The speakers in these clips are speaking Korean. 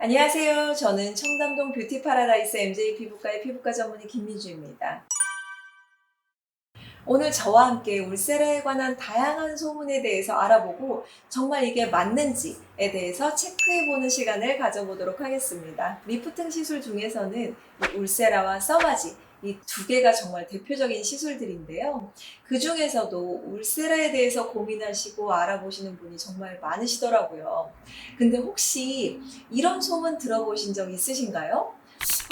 안녕하세요. 저는 청담동 뷰티 파라다이스 MJ 피부과의 피부과 전문의 김미주입니다. 오늘 저와 함께 울세라에 관한 다양한 소문에 대해서 알아보고 정말 이게 맞는지에 대해서 체크해보는 시간을 가져보도록 하겠습니다. 리프팅 시술 중에서는 울세라와 써마지 이 두 개가 정말 대표적인 시술들인데요. 그 중에서도 울세라에 대해서 고민하시고 알아보시는 분이 정말 많으시더라고요. 근데 혹시 이런 소문 들어보신 적 있으신가요?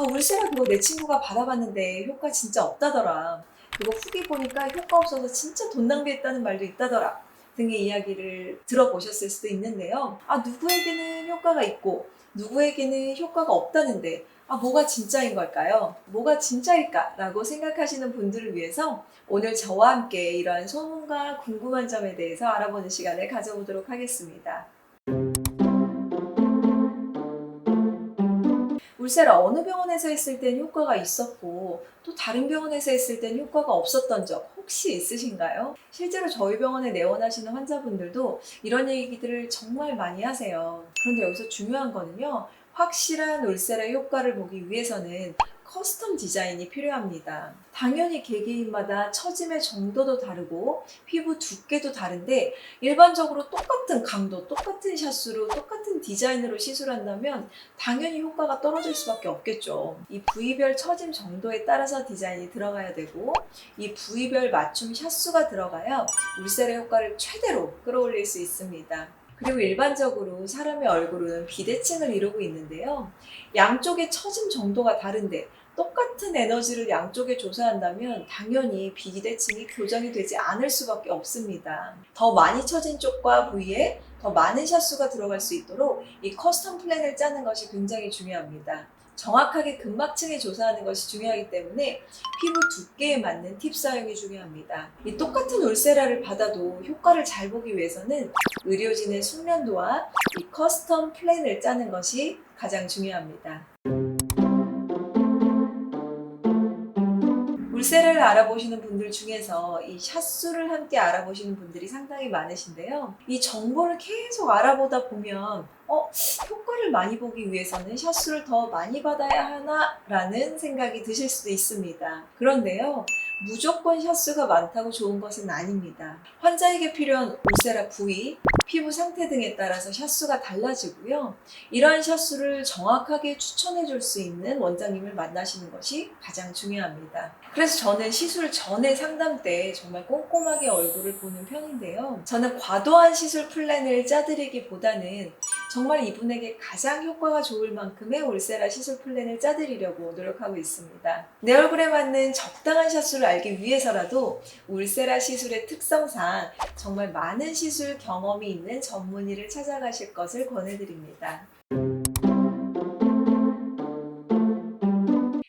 울세라 그거 내 친구가 받아봤는데 효과 진짜 없다더라. 그거 후기 보니까 효과 없어서 진짜 돈 낭비했다는 말도 있다더라 등의 이야기를 들어보셨을 수도 있는데요. 누구에게는 효과가 있고 누구에게는 효과가 없다는데 뭐가 진짜인 걸까요? 뭐가 진짜일까? 라고 생각하시는 분들을 위해서 오늘 저와 함께 이러한 소문과 궁금한 점에 대해서 알아보는 시간을 가져보도록 하겠습니다. 울세라 어느 병원에서 했을 땐 효과가 있었고 또 다른 병원에서 했을 땐 효과가 없었던 적 혹시 있으신가요? 실제로 저희 병원에 내원하시는 환자분들도 이런 얘기들을 정말 많이 하세요. 그런데 여기서 중요한 거는요. 확실한 울세라 효과를 보기 위해서는 커스텀 디자인이 필요합니다. 당연히 개개인마다 처짐의 정도도 다르고 피부 두께도 다른데 일반적으로 똑같은 강도, 똑같은 샷수로, 똑같은 디자인으로 시술한다면 당연히 효과가 떨어질 수밖에 없겠죠. 이 부위별 처짐 정도에 따라서 디자인이 들어가야 되고 이 부위별 맞춤 샷수가 들어가야 울세라 효과를 최대로 끌어올릴 수 있습니다. 그리고 일반적으로 사람의 얼굴은 비대칭을 이루고 있는데요. 양쪽의 처짐 정도가 다른데 똑같은 에너지를 양쪽에 조사한다면 당연히 비대칭이 교정이 되지 않을 수밖에 없습니다. 더 많이 처진 쪽과 부위에 더 많은 샷수가 들어갈 수 있도록 이 커스텀 플랜을 짜는 것이 굉장히 중요합니다. 정확하게 근막층에 조사하는 것이 중요하기 때문에 피부 두께에 맞는 팁 사용이 중요합니다. 이 똑같은 울세라를 받아도 효과를 잘 보기 위해서는 의료진의 숙련도와 이 커스텀 플랜을 짜는 것이 가장 중요합니다. 울세라를 알아보시는 분들 중에서 이 샷수를 함께 알아보시는 분들이 상당히 많으신데요. 이 정보를 계속 알아보다 보면 효과를 많이 보기 위해서는 샷수를 더 많이 받아야 하나? 라는 생각이 드실 수도 있습니다. 그런데요. 무조건 샷수가 많다고 좋은 것은 아닙니다. 환자에게 필요한 울세라 부위, 피부 상태 등에 따라서 샷수가 달라지고요. 이러한 샷수를 정확하게 추천해 줄 수 있는 원장님을 만나시는 것이 가장 중요합니다. 그래서 저는 시술 전에 상담 때 정말 꼼꼼하게 얼굴을 보는 편인데요. 저는 과도한 시술 플랜을 짜드리기보다는 정말 이분에게 가장 효과가 좋을 만큼의 울세라 시술 플랜을 짜드리려고 노력하고 있습니다. 내 얼굴에 맞는 적당한 샷수를 알기 위해서라도 울세라 시술의 특성상 정말 많은 시술 경험이 있는 전문의를 찾아가실 것을 권해드립니다.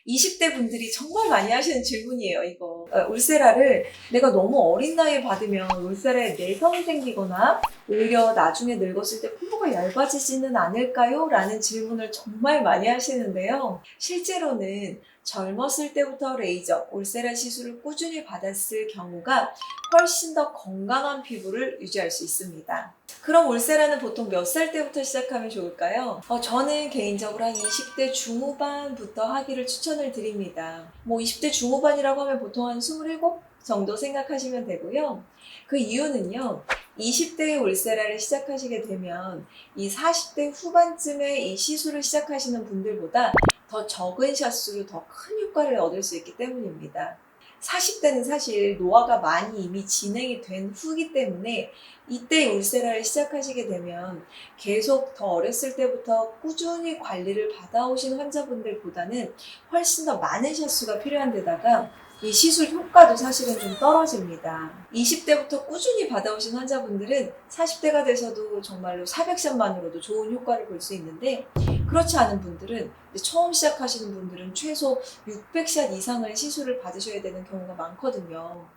20대 분들이 정말 많이 하시는 질문이에요, 이거. 울세라를 내가 너무 어린 나이에 받으면 울세라에 내성이 생기거나 오히려 나중에 늙었을 때 피부가 얇아지지는 않을까요? 라는 질문을 정말 많이 하시는데요. 실제로는 젊었을 때부터 레이저, 울세라 시술을 꾸준히 받았을 경우가 훨씬 더 건강한 피부를 유지할 수 있습니다. 그럼 울세라는 보통 몇 살 때부터 시작하면 좋을까요? 저는 개인적으로 한 20대 중후반부터 하기를 추천을 드립니다. 20대 중후반이라고 하면 보통 한 27 정도 생각하시면 되고요. 그 이유는요. 20대의 울세라를 시작하시게 되면 이 40대 후반쯤에 이 시술을 시작하시는 분들보다 더 적은 샷수로 더 큰 효과를 얻을 수 있기 때문입니다. 40대는 사실 노화가 많이 이미 진행이 된 후기 때문에 이때 울세라를 시작하시게 되면 계속 더 어렸을 때부터 꾸준히 관리를 받아오신 환자분들보다는 훨씬 더 많은 샷수가 필요한 데다가 이 시술 효과도 사실은 좀 떨어집니다. 20대부터 꾸준히 받아오신 환자분들은 40대가 돼서도 정말로 400샷만으로도 좋은 효과를 볼 수 있는데 그렇지 않은 분들은 처음 시작하시는 분들은 최소 600샷 이상의 시술을 받으셔야 되는 경우가 많거든요.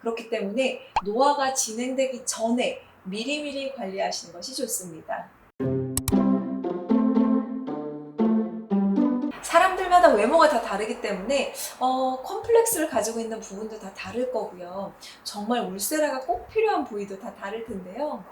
그렇기 때문에 노화가 진행되기 전에 미리미리 관리하시는 것이 좋습니다. 사람들마다 외모가 다 다르기 때문에 컴플렉스를 가지고 있는 부분도 다 다를 거고요. 정말 울세라가 꼭 필요한 부위도 다 다를 텐데요.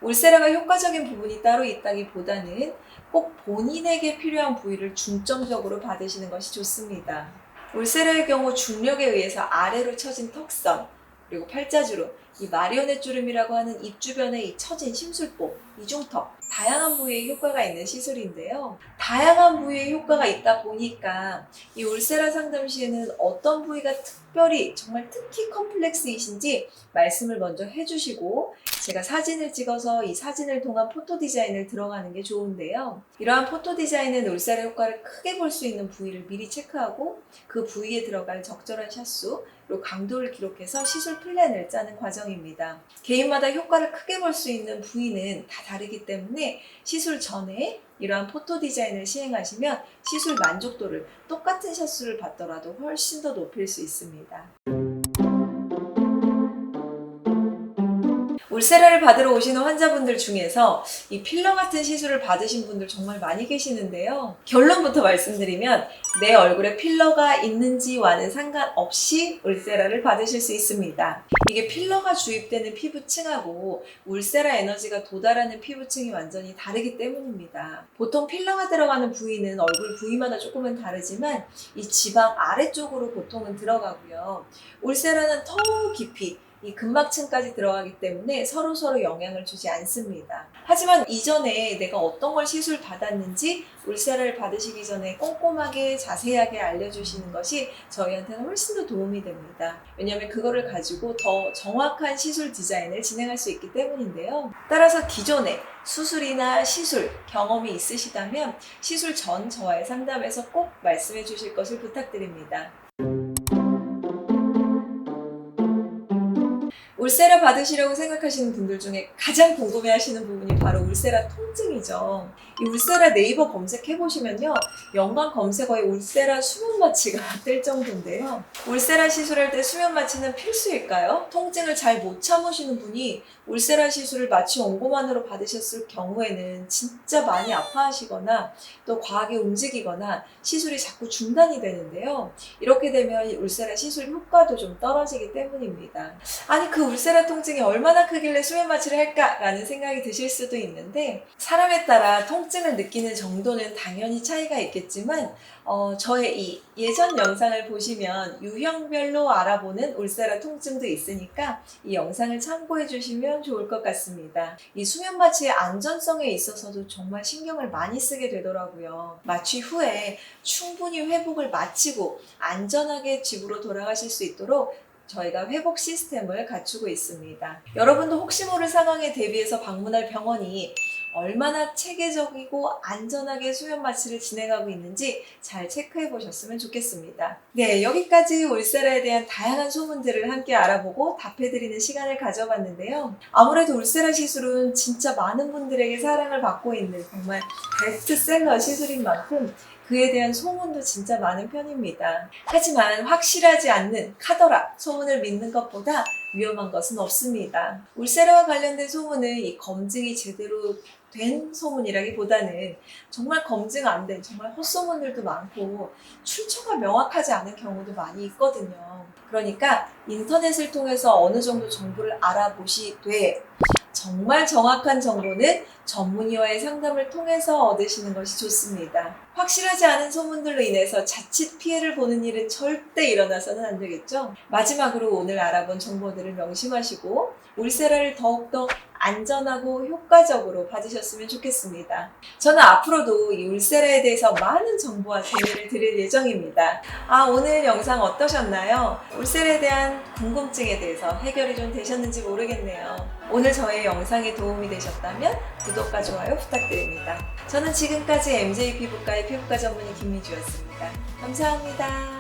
울세라가 효과적인 부분이 따로 있다기보다는 꼭 본인에게 필요한 부위를 중점적으로 받으시는 것이 좋습니다. 울세라의 경우 중력에 의해서 아래로 처진 턱선, 그리고 팔자주름, 이 마리오넷 주름이라고 하는 입 주변에 이 처진 심술보, 이중턱, 다양한 부위에 효과가 있는 시술인데요. 다양한 부위에 효과가 있다 보니까 이 울세라 상담 시에는 어떤 부위가 특별히 정말 특히 컴플렉스이신지 말씀을 먼저 해주시고 제가 사진을 찍어서 이 사진을 통한 포토 디자인을 들어가는 게 좋은데요. 이러한 포토 디자인은 울세라 효과를 크게 볼 수 있는 부위를 미리 체크하고 그 부위에 들어갈 적절한 샷수, 그리고 강도를 기록해서 시술 플랜을 짜는 과정입니다. 개인마다 효과를 크게 볼 수 있는 부위는 다 다르기 때문에 시술 전에 이러한 포토 디자인을 시행하시면 시술 만족도를 똑같은 샷수를 받더라도 훨씬 더 높일 수 있습니다. 울세라를 받으러 오시는 환자분들 중에서 이 필러 같은 시술을 받으신 분들 정말 많이 계시는데요. 결론부터 말씀드리면 내 얼굴에 필러가 있는지와는 상관없이 울세라를 받으실 수 있습니다. 이게 필러가 주입되는 피부층하고 울세라 에너지가 도달하는 피부층이 완전히 다르기 때문입니다. 보통 필러가 들어가는 부위는 얼굴 부위마다 조금은 다르지만 이 지방 아래쪽으로 보통은 들어가고요. 울세라는 더 깊이 이 근막층까지 들어가기 때문에 서로 영향을 주지 않습니다. 하지만 이전에 내가 어떤 걸 시술 받았는지 울세라를 받으시기 전에 꼼꼼하게 자세하게 알려주시는 것이 저희한테는 훨씬 더 도움이 됩니다. 왜냐하면 그거를 가지고 더 정확한 시술 디자인을 진행할 수 있기 때문인데요. 따라서 기존에 수술이나 시술 경험이 있으시다면 시술 전 저와의 상담에서 꼭 말씀해 주실 것을 부탁드립니다. 울세라 받으시려고 생각하시는 분들 중에 가장 궁금해하시는 부분이 바로 울세라 통증이죠. 이 울세라 네이버 검색해보시면요. 연관 검색어에 울세라 수면 마취가 뜰 정도인데요. 울세라 시술할 때 수면 마취는 필수일까요? 통증을 잘 못 참으시는 분이 울세라 시술을 마취 원고만으로 받으셨을 경우에는 진짜 많이 아파하시거나 또 과하게 움직이거나 시술이 자꾸 중단이 되는데요. 이렇게 되면 울세라 시술 효과도 좀 떨어지기 때문입니다. 아니 그 울세라 통증이 얼마나 크길래 수면 마취를 할까라는 생각이 드실 수도 있는데 사람에 따라 통증을 느끼는 정도는 당연히 차이가 있겠지만 저의 이 예전 영상을 보시면 유형별로 알아보는 울세라 통증도 있으니까 이 영상을 참고해 주시면 좋을 것 같습니다. 이 수면 마취의 안전성에 있어서도 정말 신경을 많이 쓰게 되더라고요. 마취 후에 충분히 회복을 마치고 안전하게 집으로 돌아가실 수 있도록 저희가 회복 시스템을 갖추고 있습니다. 여러분도 혹시 모를 상황에 대비해서 방문할 병원이 얼마나 체계적이고 안전하게 수면 마취를 진행하고 있는지 잘 체크해 보셨으면 좋겠습니다. 네, 여기까지 울세라에 대한 다양한 소문들을 함께 알아보고 답해드리는 시간을 가져봤는데요. 아무래도 울세라 시술은 진짜 많은 분들에게 사랑을 받고 있는 정말 베스트셀러 시술인 만큼 그에 대한 소문도 진짜 많은 편입니다. 하지만 확실하지 않는 카더라 소문을 믿는 것보다 위험한 것은 없습니다. 울세라와 관련된 소문은 이 검증이 제대로 된 소문이라기보다는 정말 검증 안 된 정말 헛소문들도 많고 출처가 명확하지 않은 경우도 많이 있거든요. 그러니까 인터넷을 통해서 어느 정도 정보를 알아보시되 정말 정확한 정보는 전문의와의 상담을 통해서 얻으시는 것이 좋습니다. 확실하지 않은 소문들로 인해서 자칫 피해를 보는 일은 절대 일어나서는 안 되겠죠? 마지막으로 오늘 알아본 정보들을 명심하시고 울세라를 더욱더 안전하고 효과적으로 받으셨으면 좋겠습니다. 저는 앞으로도 이 울세라에 대해서 많은 정보와 재미를 드릴 예정입니다. 오늘 영상 어떠셨나요? 울세라에 대한 궁금증에 대해서 해결이 좀 되셨는지 모르겠네요. 오늘 저의 영상이 도움이 되셨다면 구독과 좋아요 부탁드립니다. 저는 지금까지 MJ 피부과의 피부과 전문의 김미주였습니다. 감사합니다.